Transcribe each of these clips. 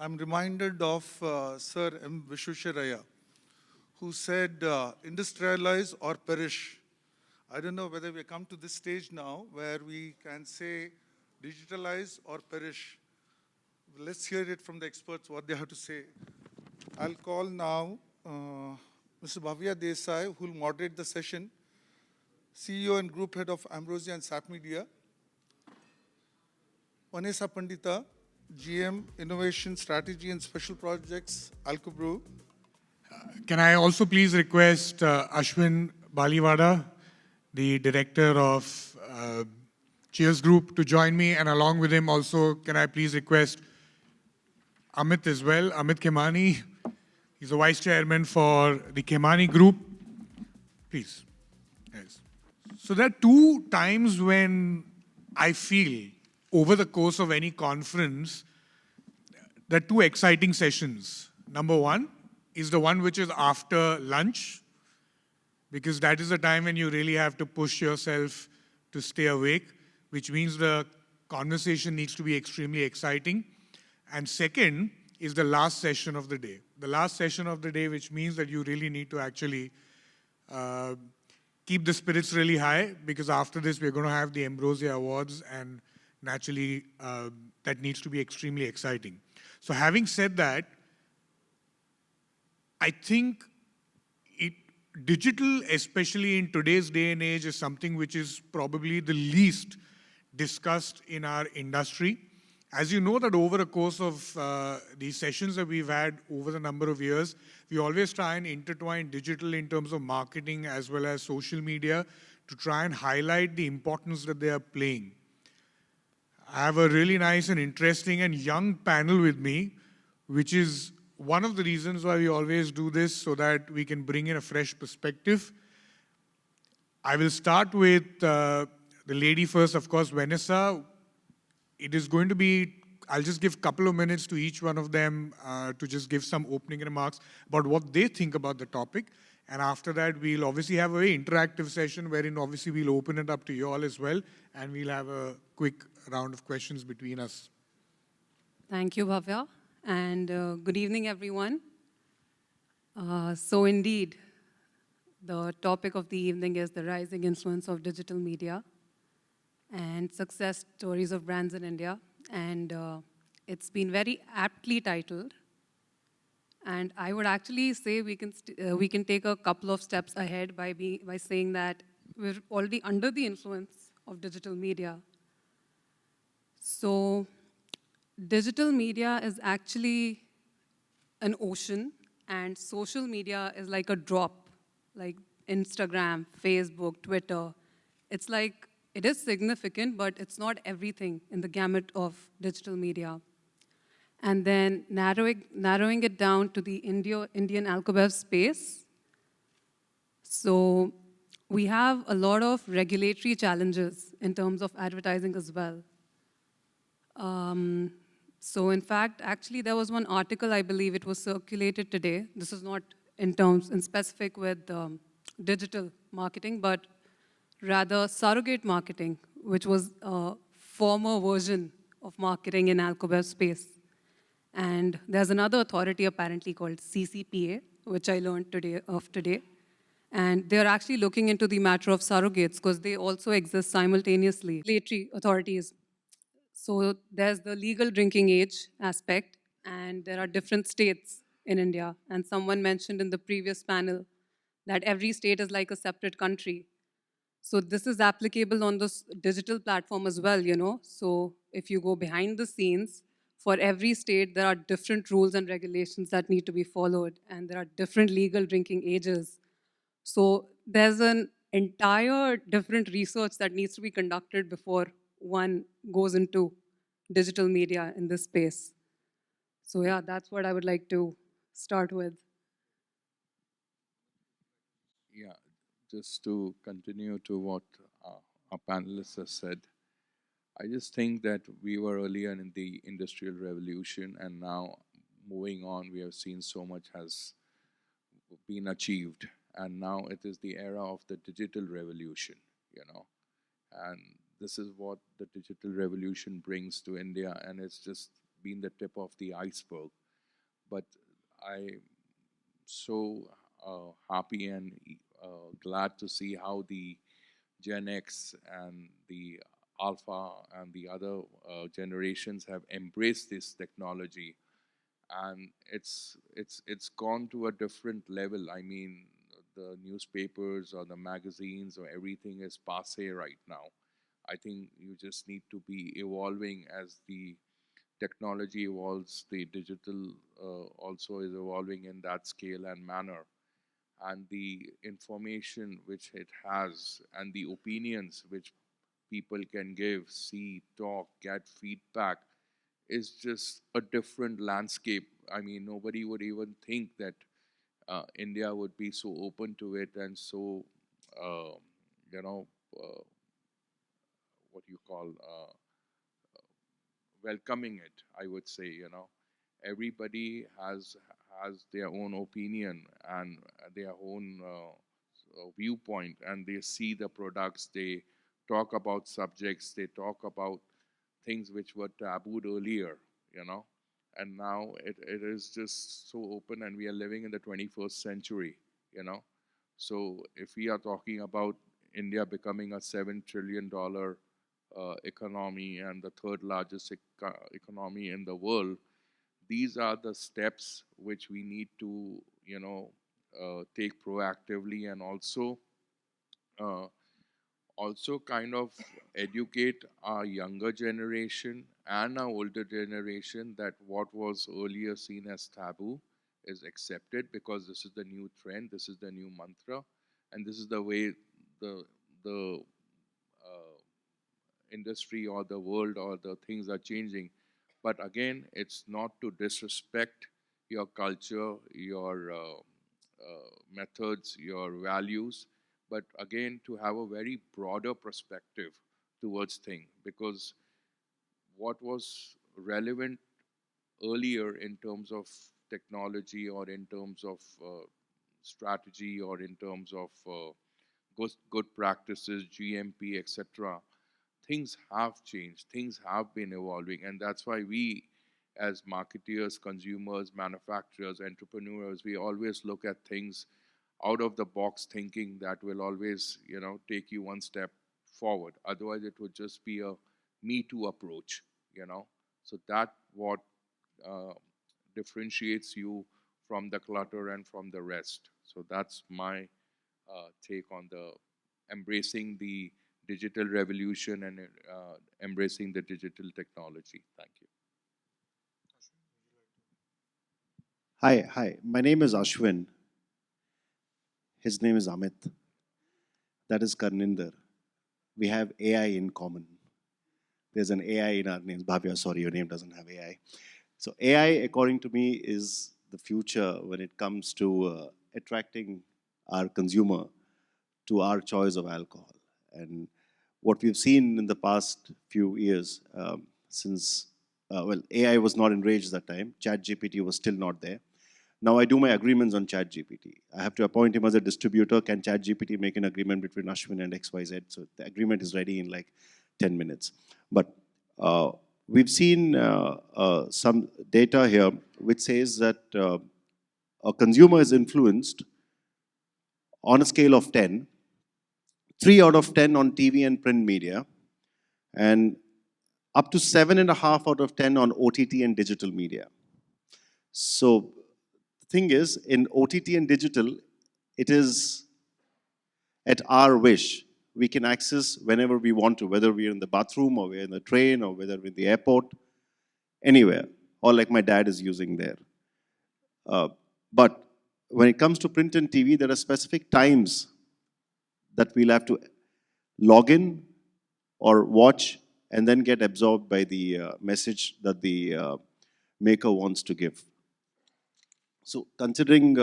I'm reminded of Sir M. Vishwesvaraya, who said, industrialize or perish. I don't know whether we have come to this stage now where we can say digitalize or perish. Let's hear it from the experts, what they have to say. I'll call now Mr. Bhavya Desai, who will moderate the session, CEO and Group Head of Ambrosia and SAP Media. Vanessa Pandita, GM, Innovation, Strategy and Special Projects, Alcobrew. Can I also please request Ashwin Balivada, the director of Cheers Group, to join me, and along with him also, can I please request Amit as well, Amit Khemani. He's the vice chairman for the Khemani Group. Please. Yes. So there are two times when I feel over the course of any conference, there are two exciting sessions. Number one is the one which is after lunch, because that is the time when you really have to push yourself to stay awake, which means the conversation needs to be extremely exciting. And second is the last session of the day. The last session of the day, which means that you really need to actually keep the spirits really high, because after this we're going to have the Ambrosia Awards, and naturally that needs to be extremely exciting. So having said that, I think digital, especially in today's day and age, is something which is probably the least discussed in our industry. As you know, that over the course of these sessions that we've had over the number of years, we always try and intertwine digital in terms of marketing as well as social media to try and highlight the importance that they are playing. I have a really nice and interesting and young panel with me, which is one of the reasons why we always do this, so that we can bring in a fresh perspective. I will start with the lady first, of course, Vanessa. It is going to be, I'll just give a couple of minutes to each one of them to just give some opening remarks about what they think about the topic. And after that, we'll obviously have a very interactive session wherein obviously we'll open it up to you all as well. And we'll have a quick round of questions between us. Thank you, Bhavya. And good evening, everyone. So indeed, the topic of the evening is the rising influence of digital media and success stories of brands in India. And it's been very aptly titled. And I would actually say we can take a couple of steps ahead by saying that we're already under the influence of digital media. So digital media is actually an ocean, and social media is like a drop, like Instagram, Facebook, Twitter. It's like, it is significant, but it's not everything in the gamut of digital media. And then narrowing it down to the Indian Alcobev space. So we have a lot of regulatory challenges in terms of advertising as well. So in fact, actually there was one article, I believe it was circulated today. This is not in specific with digital marketing, but rather surrogate marketing, which was a former version of marketing in Alcobev space. And there's another authority apparently called CCPA, which I learned today. And they're actually looking into the matter of surrogates because they also exist simultaneously. Regulatory authorities. So there's the legal drinking age aspect, and there are different states in India. And someone mentioned in the previous panel that every state is like a separate country. So this is applicable on this digital platform as well, you know. So if you go behind the scenes, for every state, there are different rules and regulations that need to be followed, and there are different legal drinking ages. So there's an entire different research that needs to be conducted before one goes into digital media in this space. So yeah, that's what I would like to start with. Yeah, just to continue to what our panelists have said, I just think that we were earlier in the industrial revolution, and now moving on, we have seen so much has been achieved, and now it is the era of the digital revolution, you know, and this is what the digital revolution brings to India, and it's just been the tip of the iceberg. But I'm so happy and glad to see how the Gen X and the Alpha and the other generations have embraced this technology, and it's gone to a different level. I mean, the newspapers or the magazines or everything is passé right now. I think you just need to be evolving as the technology evolves. The digital also is evolving in that scale and manner, and the information which it has and the opinions which people can give, see, talk, get feedback is just a different landscape. I mean, nobody would even think that India would be so open to it and so, uh, you know, what you call welcoming it. I would say, everybody has their own opinion and their own viewpoint, and they see the products. They talk about subjects. They talk about things which were tabooed earlier. And now it is just so open, and we are living in the 21st century. So if we are talking about India becoming a $7 trillion economy and the third largest economy in the world, these are the steps which we need to, take proactively, and uh, also kind of educate our younger generation and our older generation that what was earlier seen as taboo is accepted, because this is the new trend, this is the new mantra, and this is the way the industry or the world or the things are changing. But again, it's not to disrespect your culture, your methods, your values, but again to have a very broader perspective towards things, because what was relevant earlier in terms of technology or in terms of strategy or in terms of good practices, GMP, etc., things have changed, things have been evolving, and that's why we, as marketeers, consumers, manufacturers, entrepreneurs, we always look at things out of the box thinking that will always, take you one step forward. Otherwise, it would just be a me too approach. So that what uh, differentiates you from the clutter and from the rest. So that's my take on the embracing the digital revolution and embracing the digital technology. Thank you. Hi. My name is Ashwin. His name is Amit. That is Karninder. We have AI in common. There's an AI in our names. Bhavya, sorry, your name doesn't have AI. So AI, according to me, is the future when it comes to attracting our consumer to our choice of alcohol. And what we've seen in the past few years, since, AI was not enraged that time, ChatGPT was still not there. Now I do my agreements on ChatGPT. I have to appoint him as a distributor. Can ChatGPT make an agreement between Ashwin and XYZ? So the agreement is ready in like 10 minutes. But we've seen some data here which says that a consumer is influenced on a scale of 10, 3 out of 10 on TV and print media, and up to 7.5 out of 10 on OTT and digital media. So the thing is, in OTT and digital, it is at our wish. We can access whenever we want to, whether we're in the bathroom or we're in the train or whether we're in the airport, anywhere, or like my dad is using there. But when it comes to print and TV, there are specific times that we'll have to log in or watch and then get absorbed by the message that the maker wants to give. So considering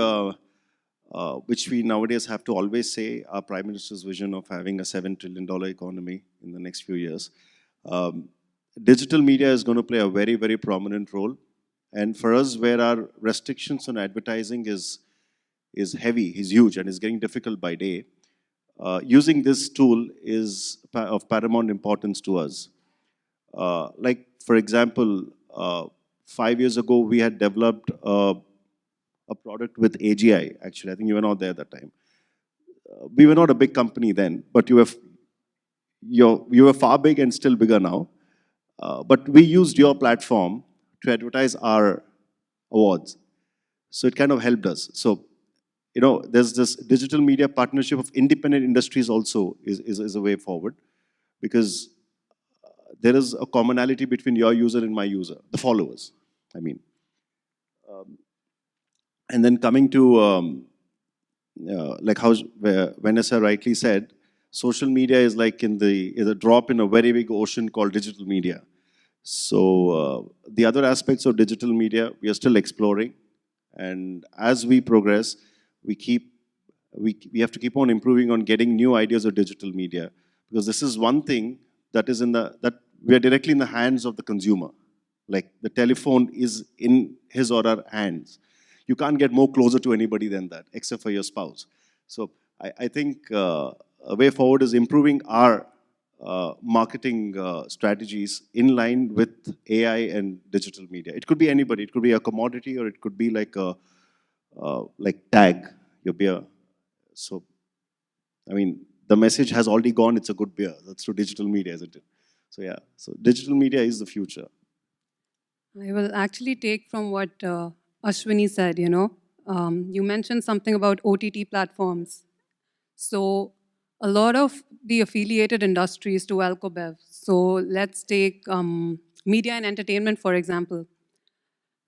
which we nowadays have to always say our Prime Minister's vision of having a $7 trillion economy in the next few years, digital media is going to play a very, very prominent role. And for us, where our restrictions on advertising is heavy, is huge, and is getting difficult by day, using this tool is of paramount importance to us. Like, for example, 5 years ago, we had developed a product with AGI, actually. I think you were not there at that time. We were not a big company then, but you were far big and still bigger now. But we used your platform to advertise our awards. So it kind of helped us. So, there's this digital media partnership of independent industries also is a way forward, because there is a commonality between your user and my user, the followers, I mean. And then coming to, like how Vanessa rightly said, social media is like is a drop in a very big ocean called digital media. So the other aspects of digital media, we are still exploring. And as we progress, we have to keep on improving on getting new ideas of digital media, because this is one thing that we are directly in the hands of the consumer. Like the telephone is in his or her hands. You can't get more closer to anybody than that, except for your spouse. So I think a way forward is improving our marketing strategies in line with AI and digital media. It could be anybody. It could be a commodity, or it could be like Tag, your beer. So, I mean, the message has already gone, it's a good beer. That's through digital media, isn't it? So yeah, so digital media is the future. I will actually take from what Ashwini said, You mentioned something about OTT platforms. So a lot of the affiliated industries to Alcobev. So let's take media and entertainment, for example.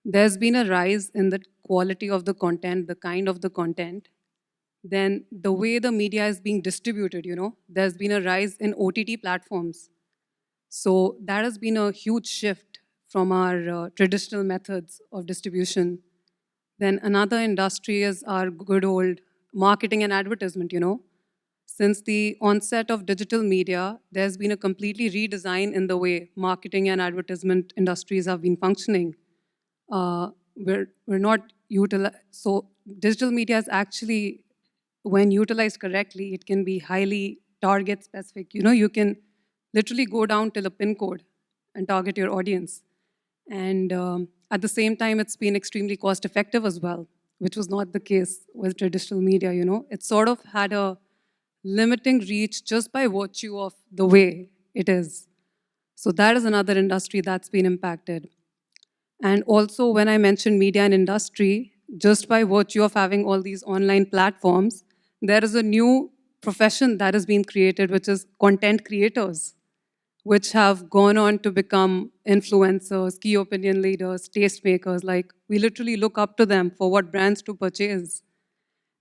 There's been a rise in the quality of the content, the kind of the content. Then the way the media is being distributed, there's been a rise in OTT platforms. So that has been a huge shift from our traditional methods of distribution. Then another industry is our good old marketing and advertisement, Since the onset of digital media, there's been a completely redesign in the way marketing and advertisement industries have been functioning. We're not so digital media is actually, when utilized correctly, it can be highly target specific. You can literally go down till a pin code and target your audience. And at the same time, it's been extremely cost effective as well, which was not the case with traditional media, It sort of had a limiting reach just by virtue of the way it is. So that is another industry that's been impacted. And also, when I mentioned media and industry, just by virtue of having all these online platforms, there is a new profession that has been created, which is content creators, which have gone on to become influencers, key opinion leaders, tastemakers. Like, we literally look up to them for what brands to purchase.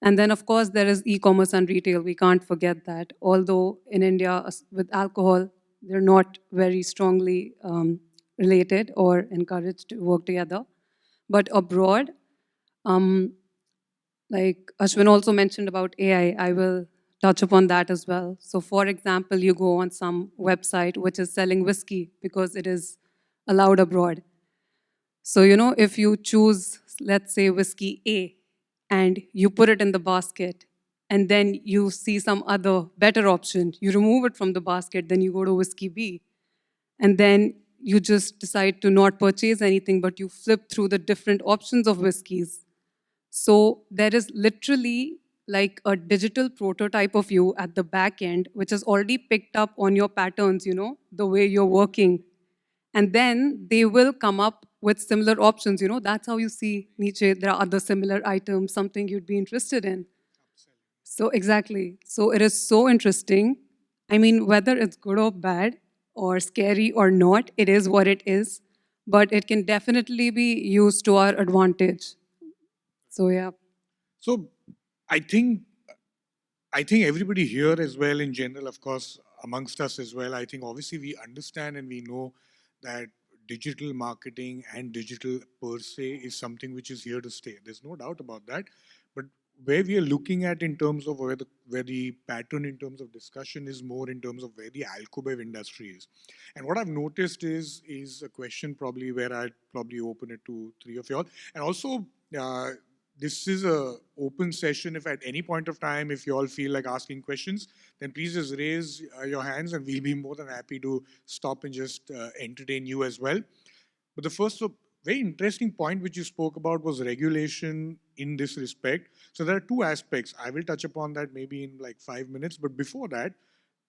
And then, of course, there is e-commerce and retail. We can't forget that. Although in India, with alcohol, they're not very strongly related or encouraged to work together. But abroad, like Ashwin also mentioned about AI, I will touch upon that as well. So for example, you go on some website which is selling whiskey because it is allowed abroad. So, if you choose, let's say, whiskey A, and you put it in the basket, and then you see some other better option, you remove it from the basket, then you go to whiskey B, and then you just decide to not purchase anything, but you flip through the different options of whiskeys. So there is literally like a digital prototype of you at the back end, which has already picked up on your patterns, the way you're working. And then they will come up with similar options. That's how you see Nietzsche. There are other similar items, something you'd be interested in. So exactly. So it is so interesting. I mean, whether it's good or bad or scary or not, it is what it is. But it can definitely be used to our advantage. So yeah. So I think everybody here as well, in general, of course, amongst us as well, I think obviously we understand and we know that digital marketing and digital per se is something which is here to stay. There's no doubt about that. But where we are looking at in terms of where the pattern in terms of discussion is more in terms of where the Alcobev industry is. And what I've noticed is a question probably where I'd probably open it to three of y'all. And also, this is a open session. If at any point of time, if you all feel like asking questions, then please just raise your hands and we'll be more than happy to stop and just entertain you as well. But the first very interesting point which you spoke about was regulation in this respect. So there are two aspects. I will touch upon that maybe in like 5 minutes. But before that,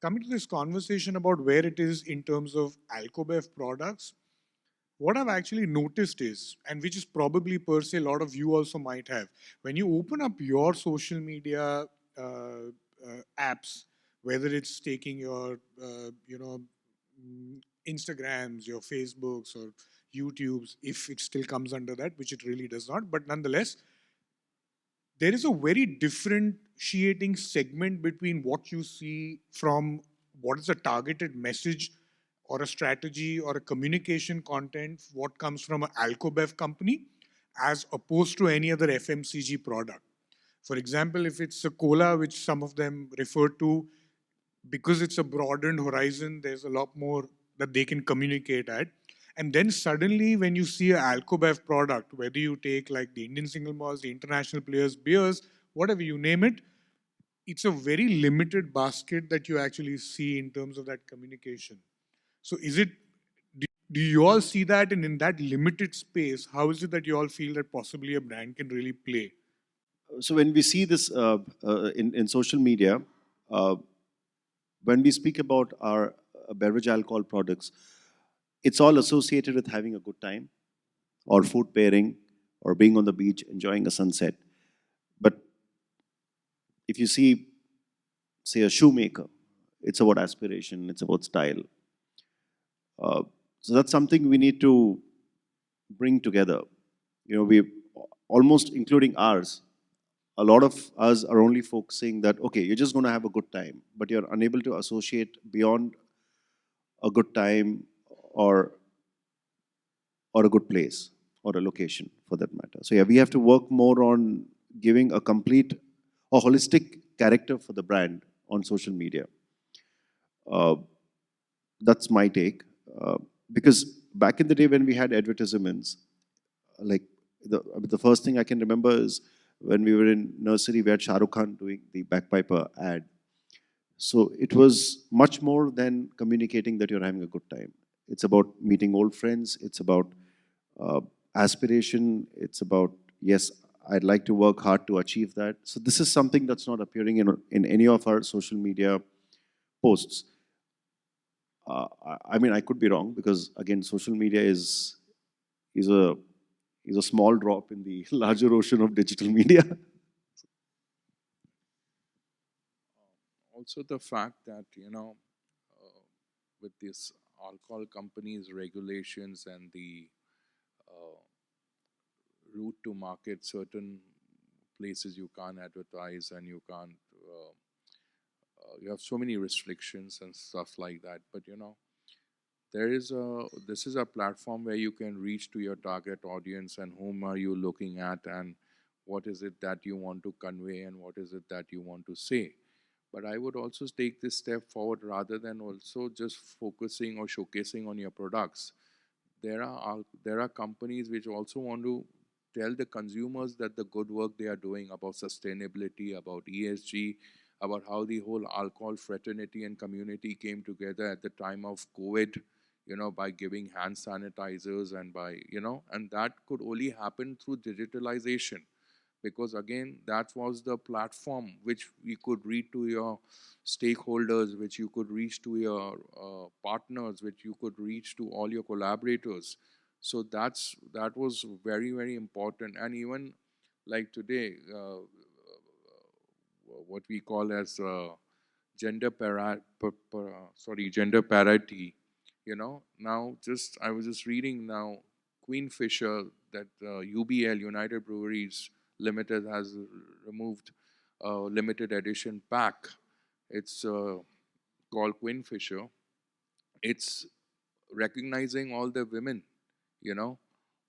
coming to this conversation about where it is in terms of Alcobev products, what I've actually noticed is, and which is probably per se a lot of you also might have, when you open up your social media apps, whether it's taking your, Instagrams, your Facebooks, or YouTubes, if it still comes under that, which it really does not, but nonetheless, there is a very differentiating segment between what you see from what is a targeted message or a strategy or a communication content, what comes from an Alcobev company, as opposed to any other FMCG product. For example, if it's a cola, which some of them refer to, because it's a broadened horizon, there's a lot more that they can communicate at. And then suddenly, when you see an Alcobev product, whether you take like the Indian single malts, the international players, beers, whatever you name it, it's a very limited basket that you actually see in terms of that communication. So, do you all see that? And in that limited space, how is it that you all feel that possibly a brand can really play? So when we see this in social media, uh, when we speak about our beverage alcohol products, it's all associated with having a good time or food pairing or being on the beach enjoying a sunset. But if you see, say, a shoemaker, it's about aspiration, it's about style. So that's something we need to bring together. You know, we almost including ours. A lot of us are only focusing that, okay, you're just going to have a good time, but you're unable to associate beyond a good time or or a good place or a location for that matter. So yeah, we have to work more on giving a complete or holistic character for the brand on social media. Uh, that's my take. Because back in the day when we had advertisements, like the first thing I can remember is when we were in nursery, we had Shah Rukh Khan doing the bagpiper ad. So it was much more than communicating that you're having a good time. It's about meeting old friends. It's about uh, aspiration. It's about, yes, I'd like to work hard to achieve that. So this is something that's not appearing in any of our social media posts. I mean, I could be wrong because again, social media is a is a small drop in the larger ocean of digital media. Also, the fact that, with this alcohol companies' regulations and the uh, route to market, certain places you can't advertise and you can't, you have so many restrictions and stuff like that. But, this is a platform where you can reach to your target audience and whom are you looking at and what is it that you want to convey and what is it that you want to say. But I would also take this step forward rather than also just focusing or showcasing on your products. There are companies which also want to tell the consumers that the good work they are doing about sustainability, about ESG, about how the whole alcohol fraternity and community came together at the time of COVID, by giving hand sanitizers and and that could only happen through digitalization, because again that was the platform which we could reach to your stakeholders, which you could reach to your partners, which you could reach to all your collaborators. So that was very, very important. And even like today, what we call as gender parity, now just I was just reading now, Queenfisher, that UBL, United Breweries Limited, has removed a limited edition pack. It's called Queenfisher. It's recognizing all the women, you know,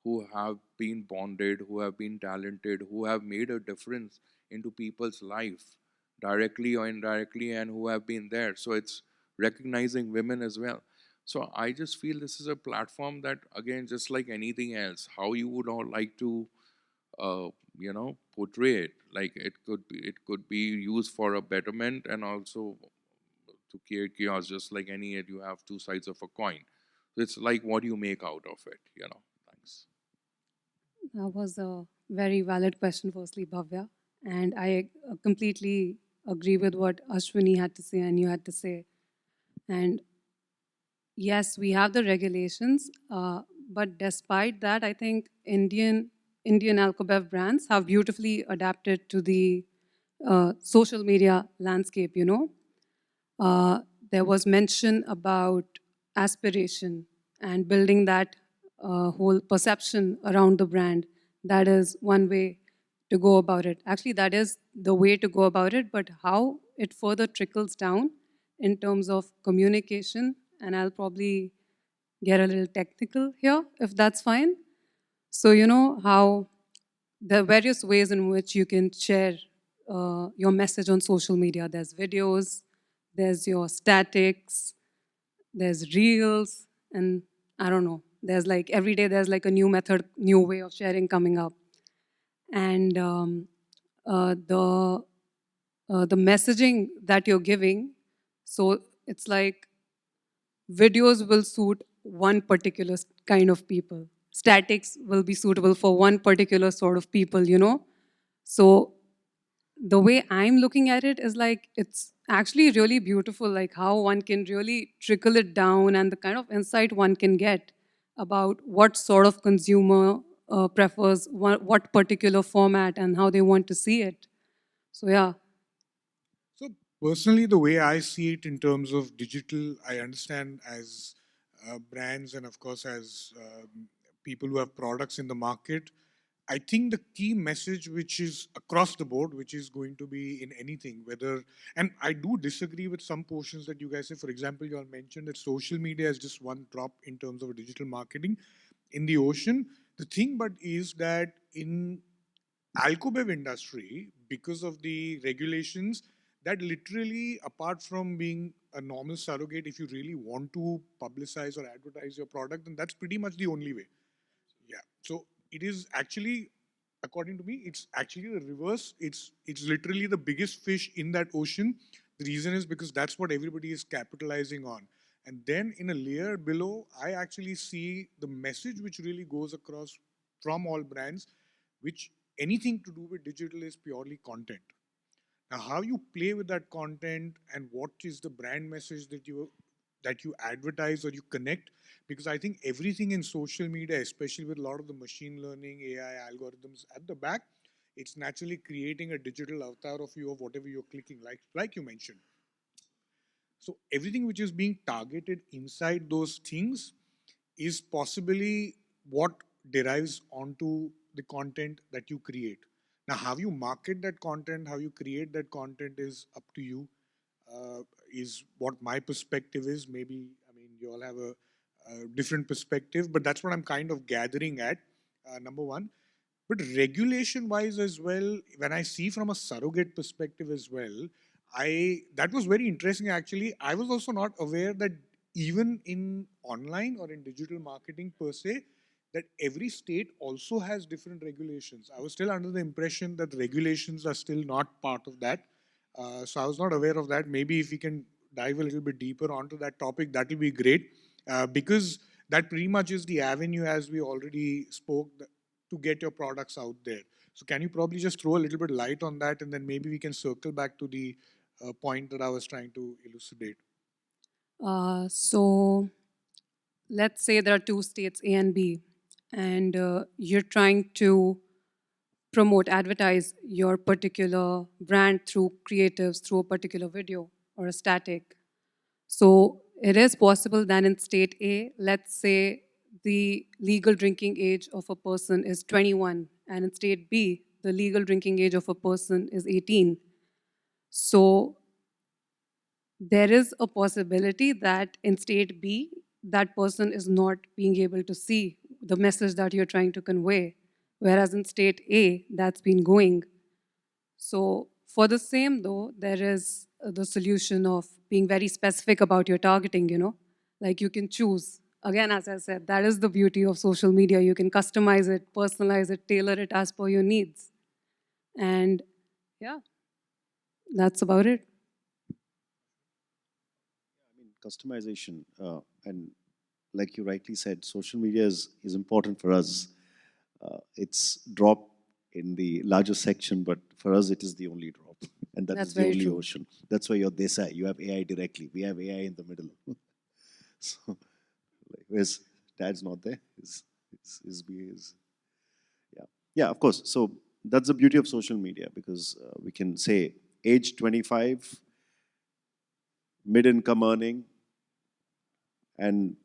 who have been bonded, who have been talented, who have made a difference into people's life, directly or indirectly, and who have been there. So it's recognizing women as well. So I just feel this is a platform that, again, just like anything else, how you would all like to, portray it. Like it could be used for a betterment and also to create chaos. Just like any, you have two sides of a coin. So it's like what you make out of it. Thanks. That was a very valid question, firstly, Bhavya. And I completely agree with what Ashwini had to say and you had to say. And yes, we have the regulations, but despite that, I think Indian Alcobev brands have beautifully adapted to the social media landscape. Uh, there was mention about aspiration and building that whole perception around the brand. That is one way to go about it. Actually, that is the way to go about it, but how it further trickles down in terms of communication, and I'll probably get a little technical here, if that's fine. So, you know how there are various ways in which you can share your message on social media. There's videos, there's your statics, there's reels, and I don't know. There's like every day there's like a new method, new way of sharing coming up, and uh, the the messaging that you're giving. So it's like videos will suit one particular kind of people. Statics will be suitable for one particular sort of people. So the way I'm looking at it is like it's actually really beautiful, like how one can really trickle it down and the kind of insight one can get about what sort of consumer prefers what particular format and how they want to see it. So yeah. So personally, the way I see it in terms of digital, I understand as brands and of course as people who have products in the market. I think the key message, which is across the board, which is going to be in anything, whether, and I do disagree with some portions that you guys say. For example, you all mentioned that social media is just one drop in terms of digital marketing in the ocean. The thing, but is that in Alcobev industry, because of the regulations, that literally, apart from being a normal surrogate, if you really want to publicize or advertise your product, then that's pretty much the only way. Yeah. So it is actually, according to me, it's actually the reverse. It's literally the biggest fish in that ocean. The reason is because that's what everybody is capitalizing on. And then in a layer below, I actually see the message which really goes across from all brands, which anything to do with digital is purely content. Now, how you play with that content and what is the brand message that you advertise or you connect? Because I think everything in social media, especially with a lot of the machine learning, AI algorithms at the back, it's naturally creating a digital avatar of you of whatever you're clicking, like you mentioned. So everything which is being targeted inside those things is possibly what derives onto the content that you create. Now, how you market that content, how you create that content is up to you, is what my perspective is. Maybe, I mean, you all have a different perspective, but that's what I'm kind of gathering at, number one. But regulation wise as well, when I see from a surrogate perspective as well, that was very interesting actually. I was also not aware that even in online or in digital marketing per se, that every state also has different regulations. I was still under the impression that the regulations are still not part of that. So I was not aware of that. Maybe if we can dive a little bit deeper onto that topic, that will be great. Because that pretty much is the avenue, as we already spoke, to get your products out there. So can you probably just throw a little bit light on that, and then maybe we can circle back to the point that I was trying to elucidate. So let's say there are two states, A and B, and you're trying to promote, advertise your particular brand through creatives, through a particular video or a static. So it is possible that in state A, let's say the legal drinking age of a person is 21, and in state B, the legal drinking age of a person is 18. So there is a possibility that in state B, that person is not being able to see the message that you're trying to convey, whereas in state A, that's been going. So for the same though, there is the solution of being very specific about your targeting. Like you can choose. Again, as I said, that is the beauty of social media. You can customize it, personalize it, tailor it as per your needs. And yeah, that's about it. I mean, customization, and like you rightly said, social media is important for us. It's drop in the larger section, but for us it is the only drop, and that That's is the very only true. ocean. That's why you're Desai. You have AI directly. We have AI in the middle. So, like, where's Dad's not there? His yeah, yeah, of course. So that's the beauty of social media, because we can say age 25, mid-income earning, and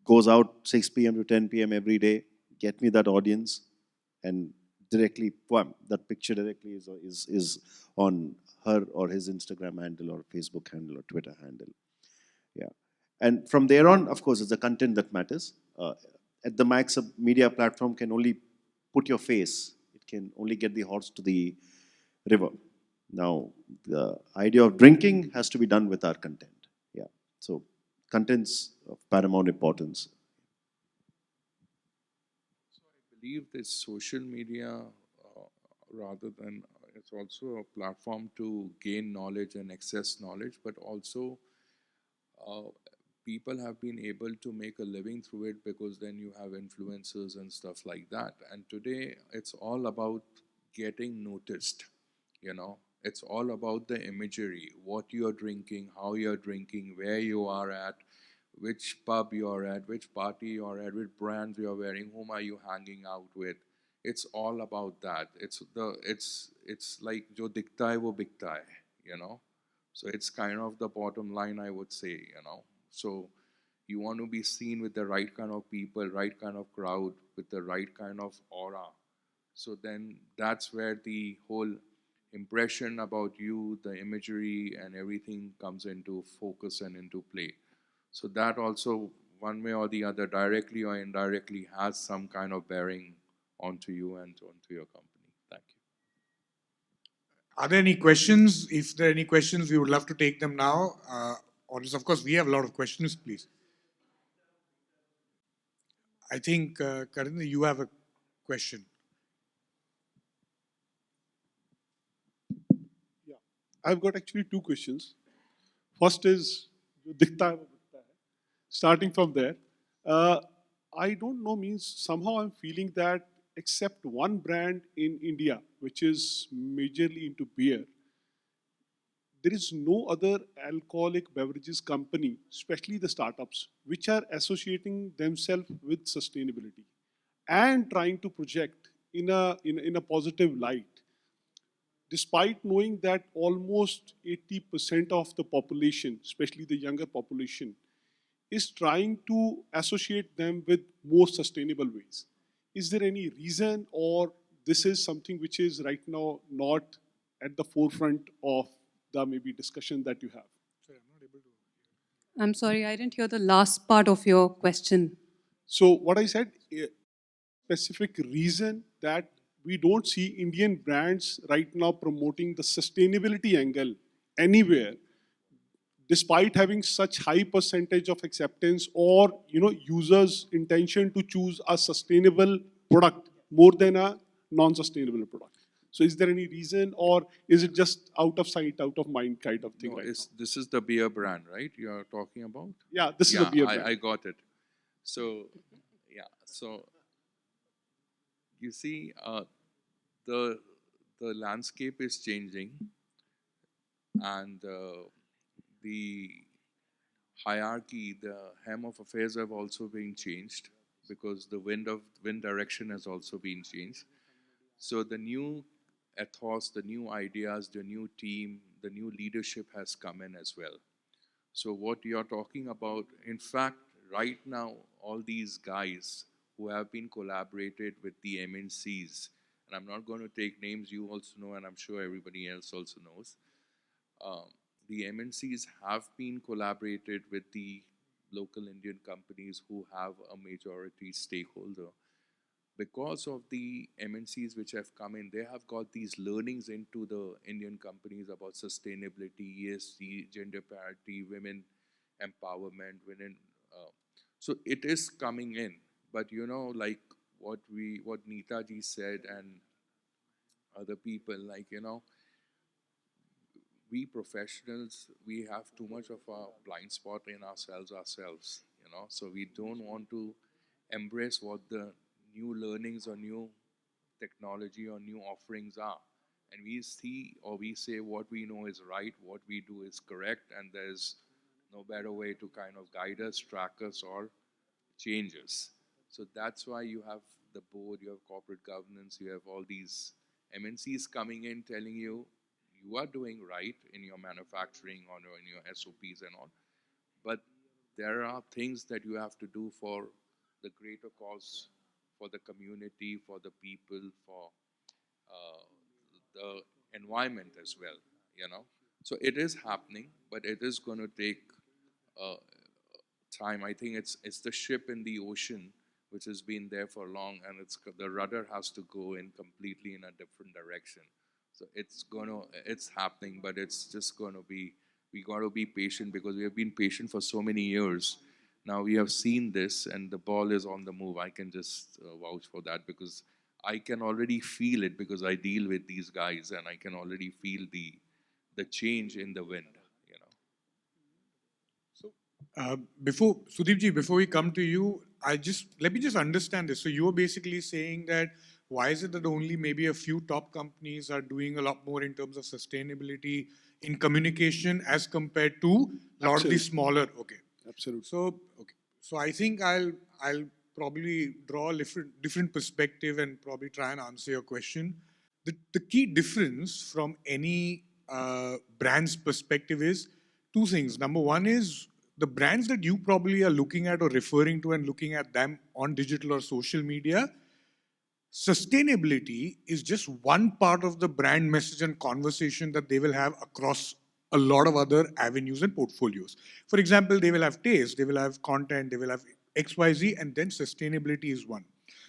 goes out 6 p.m. to 10 p.m. every day. Get me that audience, and directly, bam, that picture directly is on her or his Instagram handle or Facebook handle or Twitter handle. Yeah, and from there on, of course, it's the content that matters. At the max, a media platform can only put your face. It can only get the horse to the river. Now, the idea of drinking has to be done with our content. Yeah, so content's of paramount importance. Believe this social media, rather than it's also a platform to gain knowledge and access knowledge, but also uh, people have been able to make a living through it because then you have influencers and stuff like that. And today it's all about getting noticed, you know. It's all about the imagery, what you're drinking, how you're drinking, where you are at, which pub you're at, which party you're at, which brands you're wearing, whom are you hanging out with. It's all about that. It's like jo dikhta hai wo bikta hai, you know. So it's kind of the bottom line, I would say, you know. So you want to be seen with the right kind of people, right kind of crowd, with the right kind of aura. So then that's where the whole impression about you, the imagery and everything comes into focus and into play. So that also, one way or the other, directly or indirectly, has some kind of bearing onto you and onto your company. Thank you. Are there any questions? If there are any questions, we would love to take them now. Audience, of course, we have a lot of questions, please. I think, Karan, you have a question. Yeah, I've got actually two questions. First is, जो दिखता है वो बिकता है. Starting from there, uh, I don't know, means somehow I'm feeling that except one brand in India, which is majorly into beer, there is no other alcoholic beverages company, especially the startups, which are associating themselves with sustainability and trying to project in a positive light, despite knowing that almost 80% of the population, especially the younger population, is trying to associate them with more sustainable ways. Is there any reason, or this is something which is right now not at the forefront of the maybe discussion that you have? I'm sorry, I didn't hear the last part of your question. So what I said, specific reason that we don't see Indian brands right now promoting the sustainability angle anywhere, despite having such high percentage of acceptance or users intention to choose a sustainable product more than a non-sustainable product. So is there any reason, or is it just out of sight out of mind kind of thing No, right now? this is the beer brand, right? You're talking about? Yeah, this is a Yeah, beer brand. I got it. So, yeah, so you see, the the landscape is changing, and the hierarchy, the hem of affairs have also been changed because the wind direction has also been changed. So the new ethos, the new ideas, the new team, the new leadership has come in as well. So what you're talking about, in fact, right now, all these guys who have been collaborated with the MNCs, and I'm not going to take names, you also know, and I'm sure everybody else also knows, um, the MNCs have been collaborated with the local Indian companies who have a majority stakeholder. Because of the MNCs which have come in, they have got these learnings into the Indian companies about sustainability, ESG, gender parity, women empowerment, women. So it is coming in, but like what Neeta ji said and other people, like we professionals, we have too much of a blind spot in ourselves, so we don't want to embrace what the new learnings or new technology or new offerings are. And we see or we say what we know is right, what we do is correct, and there's no better way to kind of guide us, track us, or change us. So that's why you have the board, you have corporate governance, you have all these MNCs coming in telling you you are doing right in your manufacturing or in your SOPs and all, but there are things that you have to do for the greater cause, for the community, for the people, for the environment as well, you know. So it is happening, but it is going to take uh, time. I think it's the ship in the ocean which has been there for long, and the rudder has to go in completely in a different direction. So it's happening, but it's just going to be, we got to be patient because we have been patient for so many years. Now we have seen this, and the ball is on the move. I can just vouch for that because I can already feel it because I deal with these guys, and I can already feel the change in the wind. You know. Before Sudeepji, before we come to you, let me just understand this. So you are basically saying that why is it that only maybe a few top companies are doing a lot more in terms of sustainability in communication as compared to a lot of the smaller? Okay. Absolutely. So I think I'll probably draw a different perspective and probably try and answer your question. The key difference from any brand's perspective is two things. Number one is the brands that you probably are looking at or referring to and looking at them on digital or social media, sustainability is just one part of the brand message and conversation that they will have across a lot of other avenues and portfolios. For example, they will have taste, they will have content, they will have XYZ, and then sustainability is one.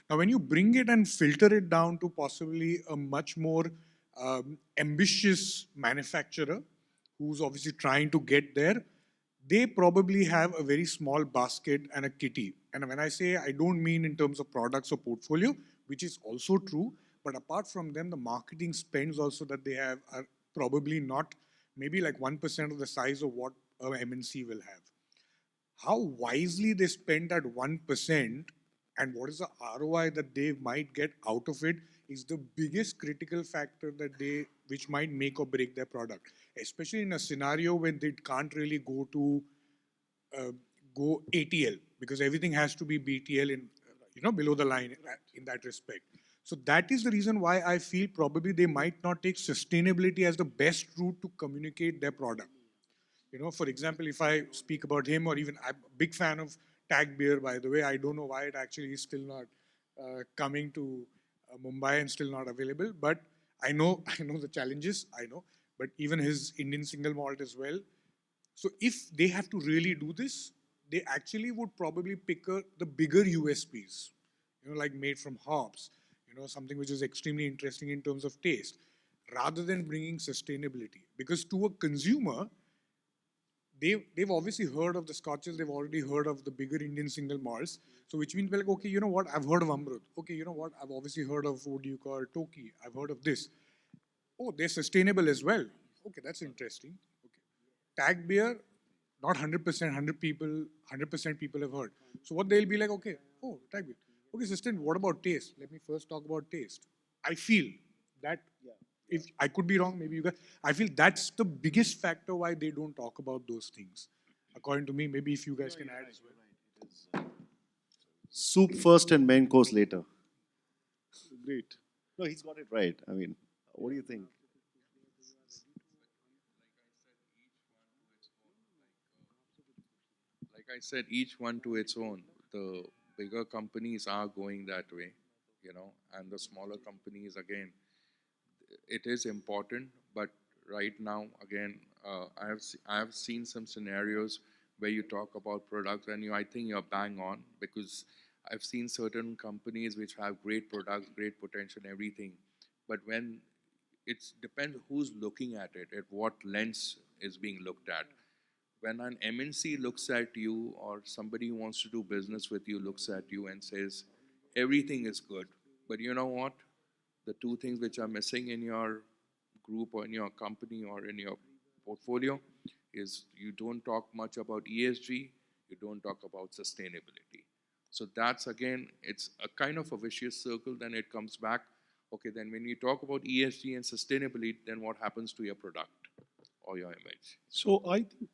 Now, when you bring it and filter it down to possibly a much more ambitious manufacturer who's obviously trying to get there, they probably have a very small basket and a kitty. And when I say, I don't mean in terms of products or portfolio, which is also true, but apart from them, the marketing spends also that they have are probably not maybe like 1% of the size of what a MNC will have. How wisely they spend that 1% and what is the ROI that they might get out of it is the biggest critical factor which might make or break their product, especially in a scenario when they can't really go ATL because everything has to be BTL below the line in that respect. So that is the reason why I feel probably they might not take sustainability as the best route to communicate their product. For example, if I speak about him, or even I'm a big fan of Tag Beer, by the way. I don't know why it actually is still not coming to Mumbai and still not available. But I know the challenges. I know, but even his Indian single malt as well. So if they have to really do this, they actually would probably pick the bigger USPs, like made from hops, something which is extremely interesting in terms of taste, rather than bringing sustainability. Because to a consumer, they've obviously heard of the scotches, they've already heard of the bigger Indian single malts. So which means, like, okay, you know what, I've heard of Amrut. Okay, you know what, I've obviously heard of, what do you call, Toki. I've heard of this. Oh, they're sustainable as well. Okay, that's interesting. Okay. Tag beer, not 100%, 100% people have heard. So what they'll be like, okay, oh, tag beer. Okay, sustainable, what about taste? Let me first talk about taste. I feel that, if I could be wrong, maybe you guys, I feel that's the biggest factor why they don't talk about those things. According to me, maybe if you guys can add as well. Soup first and main course later. Great. No, he's got it right. I mean, what do you think? Like I said, each one to its own. The bigger companies are going that way, and the smaller companies, again, it is important. But right now, again, I have seen some scenarios where you talk about products, and I think you're bang on, because I've seen certain companies which have great products, great potential, everything, but when it depends who's looking at it, at what lens is being looked at. When an MNC looks at you, or somebody who wants to do business with you looks at you and says, everything is good, but you know what? The two things which are missing in your group or in your company or in your portfolio is you don't talk much about ESG, you don't talk about sustainability. So that's again, it's a kind of a vicious circle. Then it comes back. Okay, then when you talk about ESG and sustainability, then what happens to your product or your image? So I think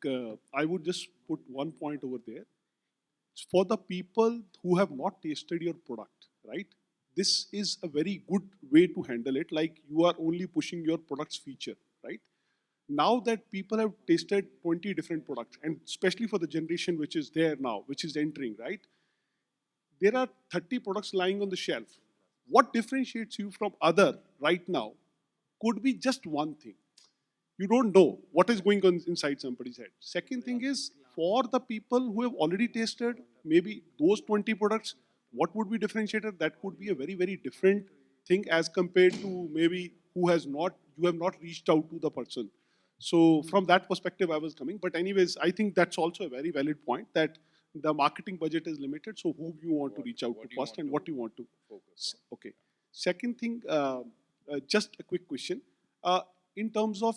I would just put one point over there. For the people who have not tasted your product, right? This is a very good way to handle it. Like you are only pushing your product's feature, right? Now that people have tasted 20 different products, and especially for the generation which is there now, which is entering, right? There are 30 products lying on the shelf. What differentiates you from other right now could be just one thing. You don't know what is going on inside somebody's head. Second thing is, for the people who have already tasted maybe those 20 products, what would be differentiated? That could be a very, very different thing as compared to maybe who has not, you have not reached out to the person. So from that perspective, I was coming. But anyways, I think that's also a very valid point that the marketing budget is limited. So who you want to reach out to first and what you want to focus. Okay. Second thing, just a quick question. In terms of,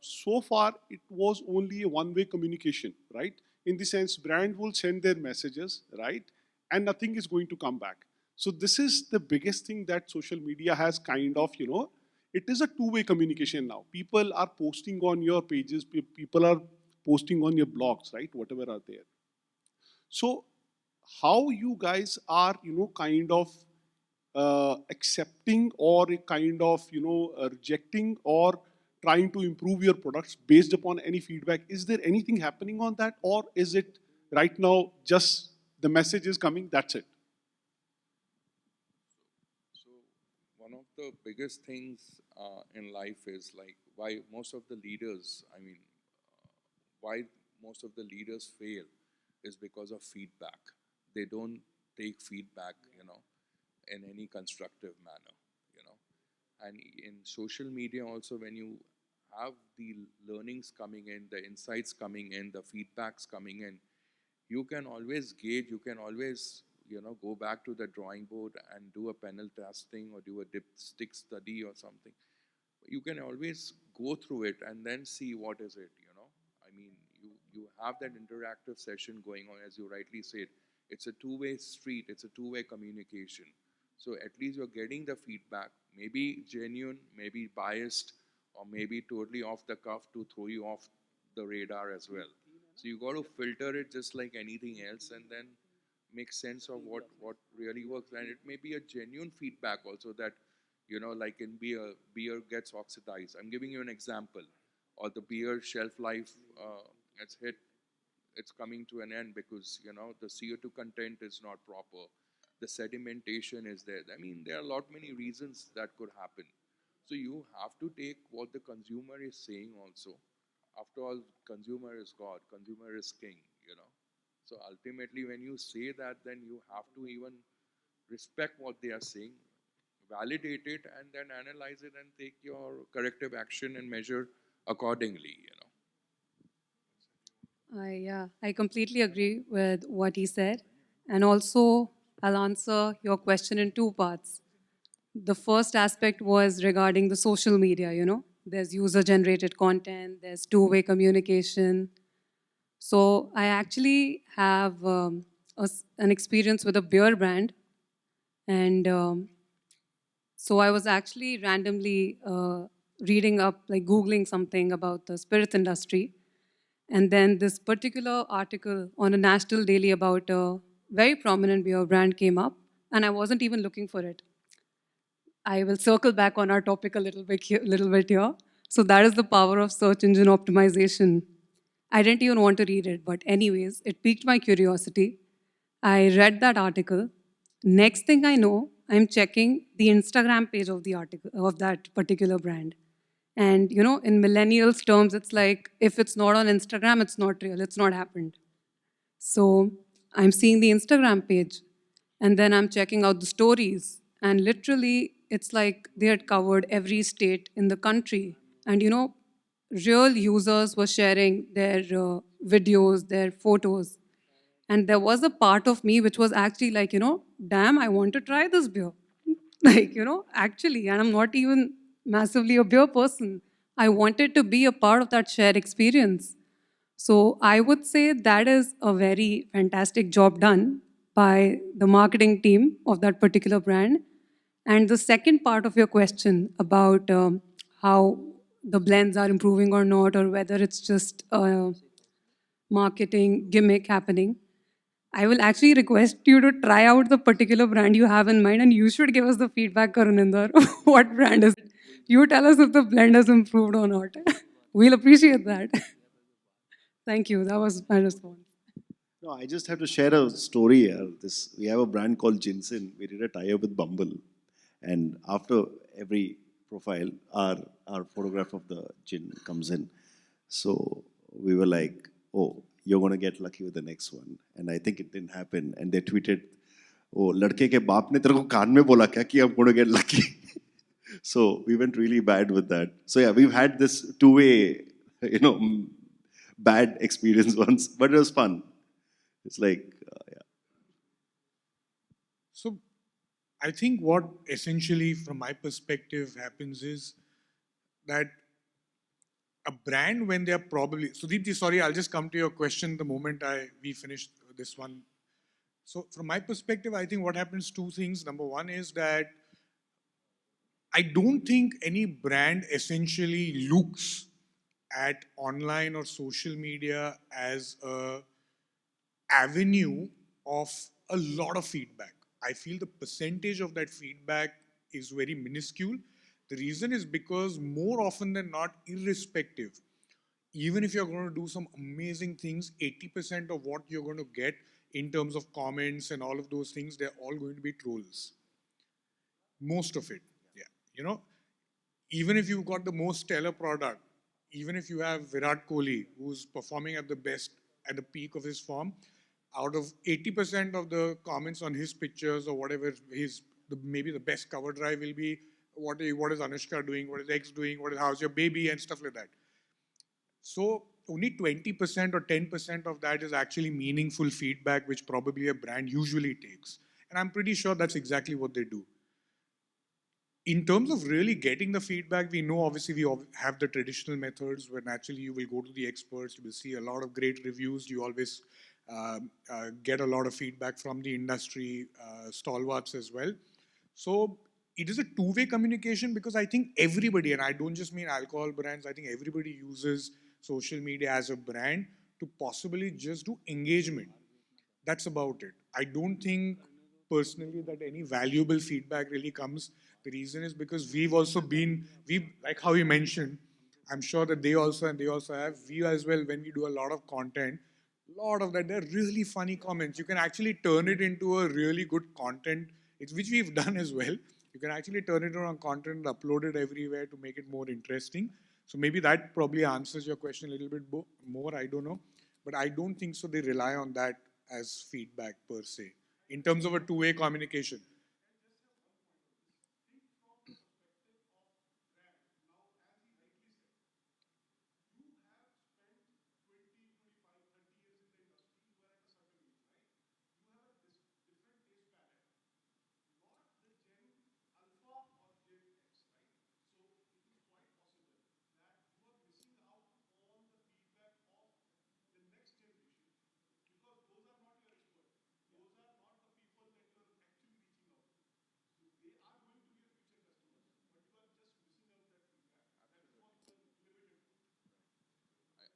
so far it was only a one-way communication, right? In the sense, brand will send their messages, right? And nothing is going to come back. So this is the biggest thing that social media has kind of, it is a two-way communication now. People are posting on your pages, people are posting on your blogs, right? Whatever are there. So how you guys are, kind of accepting or kind of rejecting or trying to improve your products based upon any feedback? Is there anything happening on that, or is it right now just the message is coming, that's it? So one of the biggest things in life is like why most of the leaders, why most of the leaders fail is because of feedback. They don't take feedback, in any constructive manner, And in social media also, when you have the learnings coming in, the insights coming in, the feedbacks coming in, you can always gauge, you can always, go back to the drawing board and do a panel testing or do a dipstick study or something. You can always go through it and then see what is it, you have that interactive session going on, as you rightly said. It's a two-way street, it's a two-way communication. So at least you're getting the feedback, maybe genuine, maybe biased, or maybe totally off the cuff to throw you off the radar as well. So you got to filter it just like anything else and then make sense of what really works. And it may be a genuine feedback also that, like in beer gets oxidized. I'm giving you an example. Or the beer shelf life, it's coming to an end because, the CO2 content is not proper. The sedimentation is there. There are many reasons that could happen. So you have to take what the consumer is saying also. After all, consumer is God, consumer is king, So ultimately, when you say that, then you have to even respect what they are saying, validate it, and then analyze it and take your corrective action and measure accordingly, I completely agree with what he said. And also, I'll answer your question in two parts. The first aspect was regarding the social media, There's user-generated content, there's two-way communication. So I actually have an experience with a beer brand. And so I was actually randomly reading up, like Googling something about the spirits industry. And then this particular article on a national daily about a very prominent beer brand came up, and I wasn't even looking for it. I will circle back on our topic a little bit here. So that is the power of search engine optimization. I didn't even want to read it, but anyways, it piqued my curiosity. I read that article. Next thing I know, I'm checking the Instagram page of the article of that particular brand. And, in millennials terms, it's like, if it's not on Instagram, it's not real, it's not happened. So I'm seeing the Instagram page, and then I'm checking out the stories. And literally, it's like they had covered every state in the country. And, real users were sharing their videos, their photos. And there was a part of me which was actually like, damn, I want to try this beer. Like, actually, and I'm not even massively a beer person. I wanted to be a part of that shared experience. So I would say that is a very fantastic job done. by the marketing team of that particular brand? And the second part of your question about how the blends are improving or not, or whether it's just a marketing gimmick happening, I will actually request you to try out the particular brand you have in mind, and you should give us the feedback, Karuninder. What brand is it? You tell us if the blend has improved or not. We'll appreciate that. Thank you. That was my response. No, I just have to share a story here. We have a brand called Jinsin. We did a tie-up with Bumble, and after every profile, our photograph of the gin comes in. So we were like, "Oh, you're gonna get lucky with the next one," and I think it didn't happen. And they tweeted, "Oh, लड़के के बाप ने तेरे को कान में बोला क्या कि I'm gonna get lucky?" So we went really bad with that. So yeah, we've had this two-way, bad experience once, but it was fun. It's like, yeah. So I think what essentially, from my perspective, happens is that a brand, when they're probably, so Deepti, sorry, I'll just come to your question the moment we finished this one. So from my perspective, I think what happens, two things. Number one is that I don't think any brand essentially looks at online or social media as a avenue of a lot of feedback. I feel the percentage of that feedback is very minuscule. The reason is because more often than not, irrespective, even if you're going to do some amazing things, 80% of what you're going to get in terms of comments and all of those things, they're all going to be trolls. Most of it, yeah. Even if you've got the most stellar product, even if you have Virat Kohli, who's performing at the best, at the peak of his form, out of 80% of the comments on his pictures or whatever, maybe the best cover drive will be, what is Anushka doing, what is X doing, how's your baby, and stuff like that. So only 20% or 10% of that is actually meaningful feedback, which probably a brand usually takes. And I'm pretty sure that's exactly what they do. In terms of really getting the feedback, we know obviously we have the traditional methods where naturally you will go to the experts, you will see a lot of great reviews, you always get a lot of feedback from the industry stalwarts as well. So it is a two-way communication because I think everybody, and I don't just mean alcohol brands, I think everybody uses social media as a brand to possibly just do engagement. That's about it. I don't think personally that any valuable feedback really comes. The reason is because we've also been, like how you mentioned, I'm sure that they also have, we as well, when we do a lot of content, a lot of that, they're really funny comments. You can actually turn it into a really good content, which we've done as well. You can actually turn it on content, upload it everywhere to make it more interesting. So maybe that probably answers your question a little bit more, I don't know. But I don't think so they rely on that as feedback per se, in terms of a two-way communication.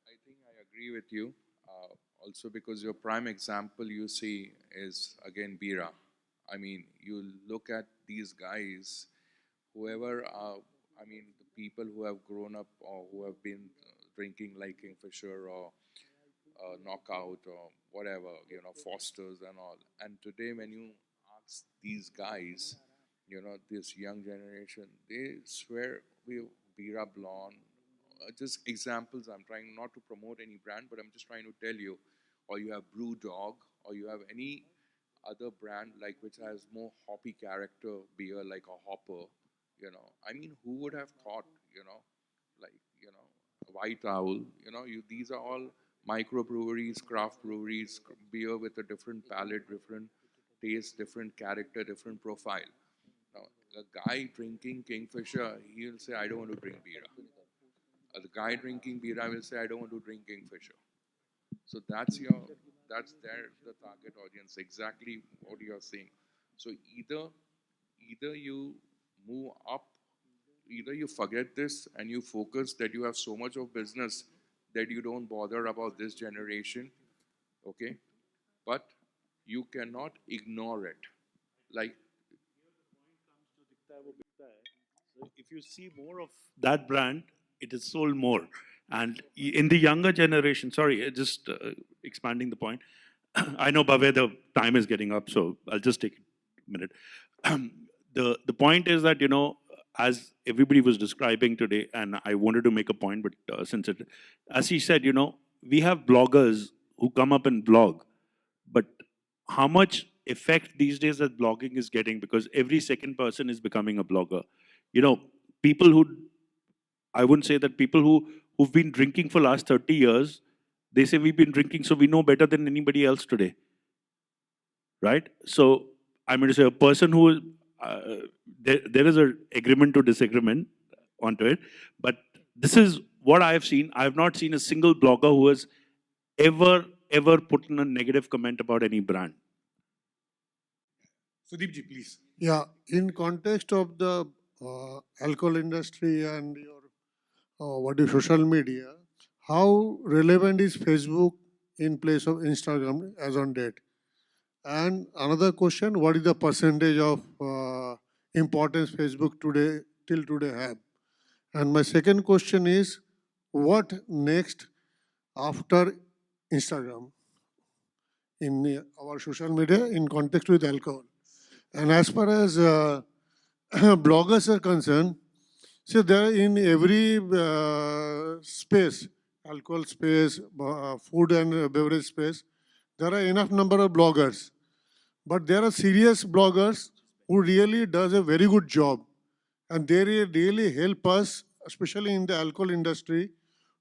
I think I agree with you. Also, because your prime example you see is again Bira. I mean, you look at these guys, whoever, the people who have grown up or who have been drinking like Kingfisher or Knockout or whatever, Foster's and all. And today, when you ask these guys, this young generation, they swear we Bira Blonde. Just examples. I'm trying not to promote any brand, but I'm just trying to tell you. Or you have Brew Dog, or you have any other brand like which has more hoppy character beer like a hopper. I mean, who would have thought? Like White Owl. These are all microbreweries, craft breweries, beer with a different palate, different taste, different character, different profile. Now, a guy drinking Kingfisher, he'll say, "I don't want to drink beer." The guy drinking beer, I will say, "I don't want to drink Kingfisher." So that's your That's the target audience, exactly what you're saying. So either you move up, either you forget this and you focus that you have so much of business that you don't bother about this generation, okay? But you cannot ignore it. Like, So if you see more of that brand, it is sold more. And in the younger generation, sorry, just expanding the point. I know, Bhavya, the time is getting up, so I'll just take a minute. The point is that, you know, as everybody was describing today, and I wanted to make a point, but since it, as he said, you know, we have bloggers who come up and blog, but how much effect these days that blogging is getting, because every second person is becoming a blogger. You know, people who, I wouldn't say that people who've been drinking for last 30 years, they say we've been drinking so we know better than anybody else today, right? So I'm going to say a person who, there is an agreement to disagreement onto it, but this is what I have seen. I have not seen a single blogger who has ever put in a negative comment about any brand. Sudeepji, please. Yeah, in context of the alcohol industry and your what is social media, how relevant is Facebook in place of Instagram as on date? And another question: what is the percentage of importance Facebook today till today have? And my second question is, what next after Instagram in our social media in context with alcohol? And as far as bloggers are concerned, so there in every space, alcohol space, food and beverage space, there are enough number of bloggers. But there are serious bloggers who really does a very good job. And they really help us, especially in the alcohol industry,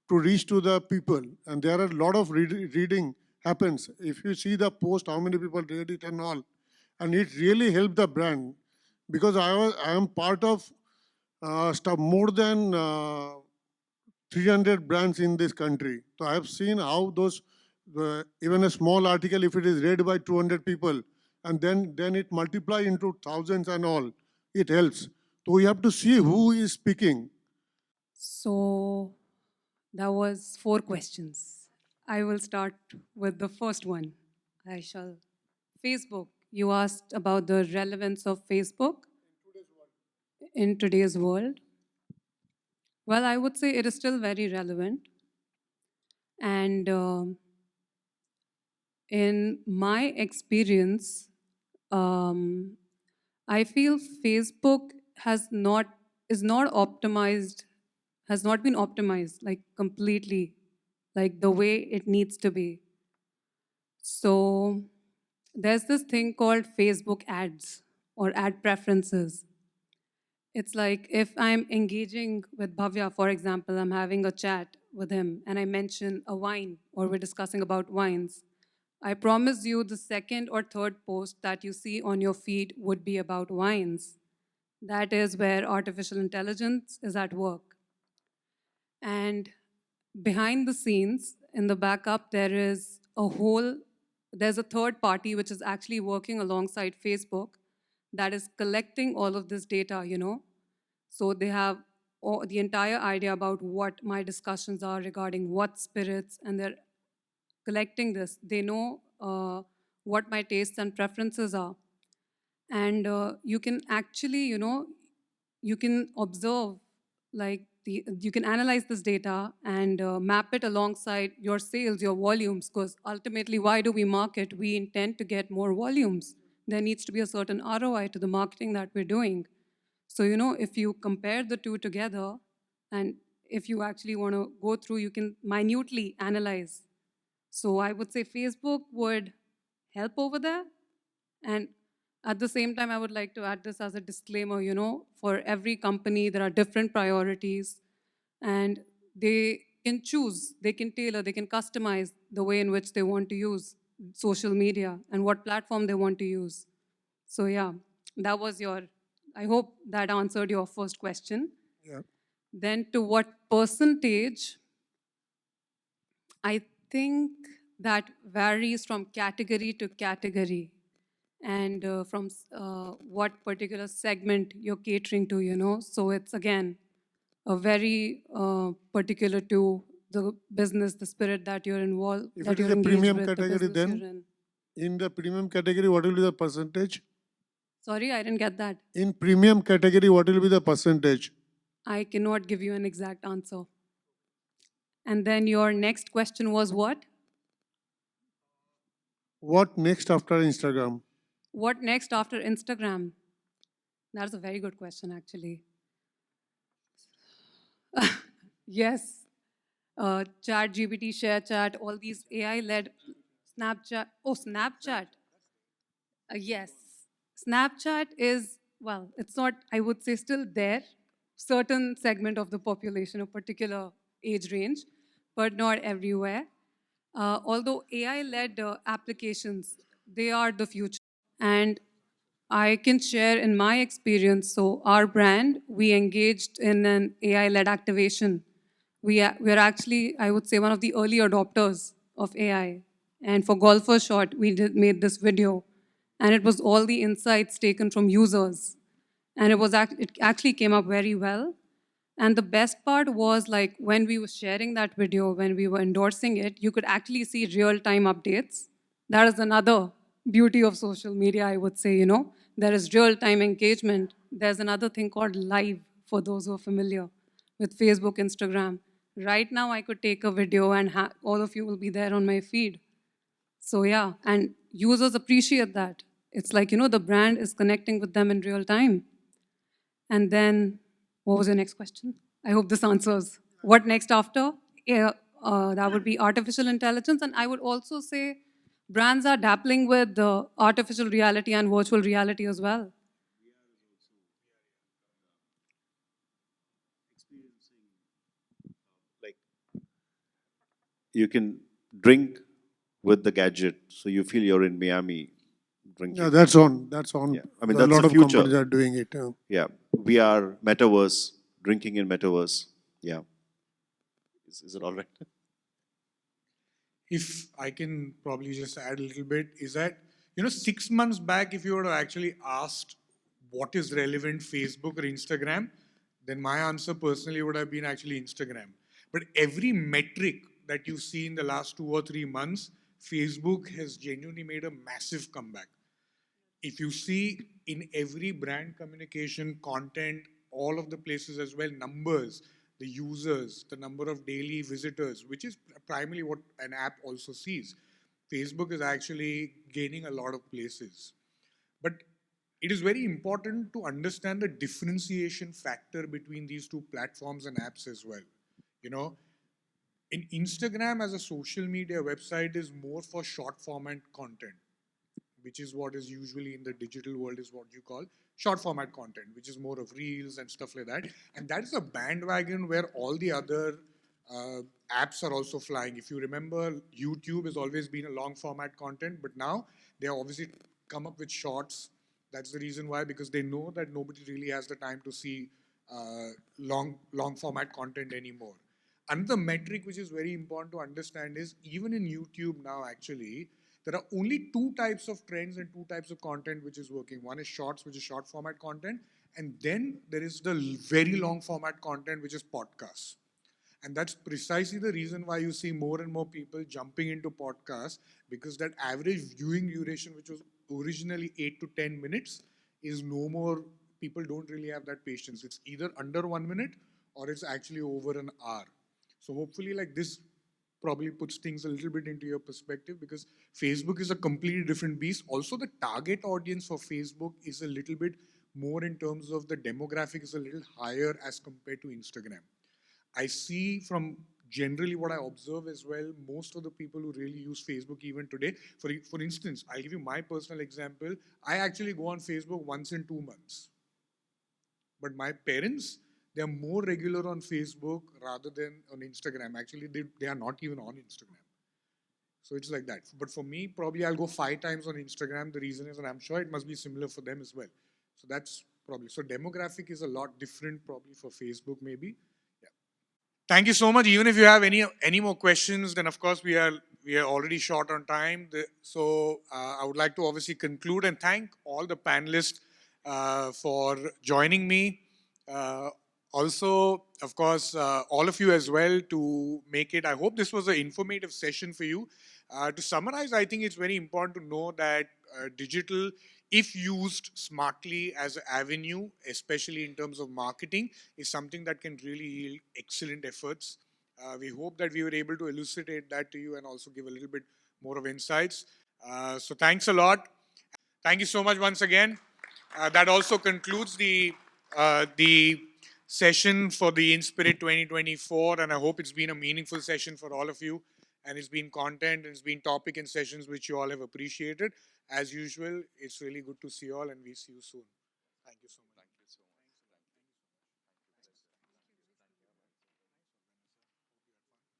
to reach to the people. And there are a lot of reading happens. If you see the post, how many people read it and all. And it really helped the brand. Because I am part of stuff more than 300 brands in this country. So I have seen how those, even a small article, if it is read by 200 people, and then it multiply into thousands and all, it helps. So we have to see who is speaking. So that was 4 questions. I will start with the first one. I shall. Facebook. You asked about the relevance of Facebook in today's world. Well, I would say it is still very relevant. And in my experience, I feel Facebook is not optimized, has not been optimized like completely, like the way it needs to be. So there's this thing called Facebook ads or ad preferences. It's like if I'm engaging with Bhavya, for example, I'm having a chat with him and I mention a wine or we're discussing about wines. I promise you the second or third post that you see on your feed would be about wines. That is where artificial intelligence is at work. And behind the scenes, in the backup, there's a third party which is actually working alongside Facebook that is collecting all of this data, you know. So they have the entire idea about what my discussions are regarding what spirits, and they're collecting this. They know what my tastes and preferences are. And you can actually, you know, you can observe, like, you can analyze this data and map it alongside your sales, your volumes, because ultimately, why do we market? We intend to get more volumes. There needs to be a certain ROI to the marketing that we're doing. So, you know, if you compare the two together, and if you actually want to go through, you can minutely analyze. So I would say Facebook would help over there. And at the same time, I would like to add this as a disclaimer, you know, for every company, there are different priorities, and they can choose, they can tailor, they can customize the way in which they want to use social media and what platform they want to use. So yeah, that was I hope that answered your first question. Yeah. Then to what percentage, I think that varies from category to category and from what particular segment you're catering to, So it's again a very particular to the business, the spirit that you're involved, If that it is you're a engaged premium with, the category, business then you're in. in the premium category, what will be the percentage? Sorry, I didn't get that. In premium category, what will be the percentage? I cannot give you an exact answer. And then your next question was what? What next after Instagram? What next after Instagram? That's a very good question, actually. Yes. Chat, GPT, Share Chat, all these AI-led Snapchat. Oh, Snapchat. Yes. Snapchat is, well, it's not, I would say, still there. Certain segment of the population, a particular age range, but not everywhere. Although AI-led applications, they are the future. And I can share in my experience. So our brand, we engaged in an AI-led activation. We are actually, I would say, one of the early adopters of AI. And for Golfer Shot, we made this video. And it was all the insights taken from users. And it actually came up very well. And the best part was like when we were sharing that video, when we were endorsing it, you could actually see real-time updates. That is another beauty of social media, I would say, There is real-time engagement. There's another thing called live, for those who are familiar with Facebook, Instagram. Right now, I could take a video and all of you will be there on my feed. So yeah, and users appreciate that. It's like, the brand is connecting with them in real time. And then, what was your next question? I hope this answers. What next after? Yeah, that would be artificial intelligence. And I would also say brands are dabbling with the artificial reality and virtual reality as well. Like you can drink with the gadget, so you feel you're in Miami drinking. Yeah, that's on. That's on. Yeah. I mean, A that's lot the of future. companies are doing it. Yeah, VR, metaverse, drinking in metaverse. Yeah. Is it all right? If I can probably just add a little bit, is that, 6 months back, if you were to actually asked what is relevant, Facebook or Instagram, then my answer personally would have been actually Instagram. But every metric that you see in the last 2 or 3 months, Facebook has genuinely made a massive comeback. If you see in every brand communication, content, all of the places as well, numbers, the users, the number of daily visitors, which is primarily what an app also sees. Facebook is actually gaining a lot of places. But it is very important to understand the differentiation factor between these two platforms and apps as well. You know, in Instagram as a social media website is more for short format content, which is what is usually in the digital world is what you call short format content, which is more of reels and stuff like that. And that is a bandwagon where all the other apps are also flying. If you remember, YouTube has always been a long format content, but now they have obviously come up with shorts. That's the reason why, because they know that nobody really has the time to see long format content anymore. Another metric which is very important to understand is even in YouTube now, actually, there are only two types of trends and two types of content which is working. One is shorts, which is short format content, and then there is the very long format content, which is podcasts. And that's precisely the reason why you see more and more people jumping into podcasts, because that average viewing duration, which was originally 8 to 10 minutes, is no more. People don't really have that patience. It's either under 1 minute or it's actually over an hour. So hopefully, like this probably puts things a little bit into your perspective, because Facebook is a completely different beast. Also, the target audience for Facebook is a little bit more in terms of the demographic is a little higher as compared to Instagram. I see from generally what I observe as well, most of the people who really use Facebook even today, for instance, I'll give you my personal example. I actually go on Facebook once in 2 months. But my parents, they are more regular on Facebook rather than on Instagram. Actually, they are not even on Instagram. So it's like that. But for me, probably I'll go 5 times on Instagram. The reason is, and I'm sure it must be similar for them as well. So that's probably, so demographic is a lot different probably for Facebook maybe. Yeah. Thank you so much. Even if you have any more questions, then of course we are we are already short on time. So I would like to obviously conclude and thank all the panelists for joining me. Also, of course, all of you as well to make it. I hope this was an informative session for you. To summarize, I think it's very important to know that digital, if used smartly as an avenue, especially in terms of marketing, is something that can really yield excellent efforts. We hope that we were able to elucidate that to you and also give a little bit more of insights. So thanks a lot. Thank you so much once again. That also concludes the session for the INSPIRIT 2024, and I hope it's been a meaningful session for all of you, and it's been content, and it's been topic and sessions which you all have appreciated. As usual, it's really good to see you all, and we see you soon.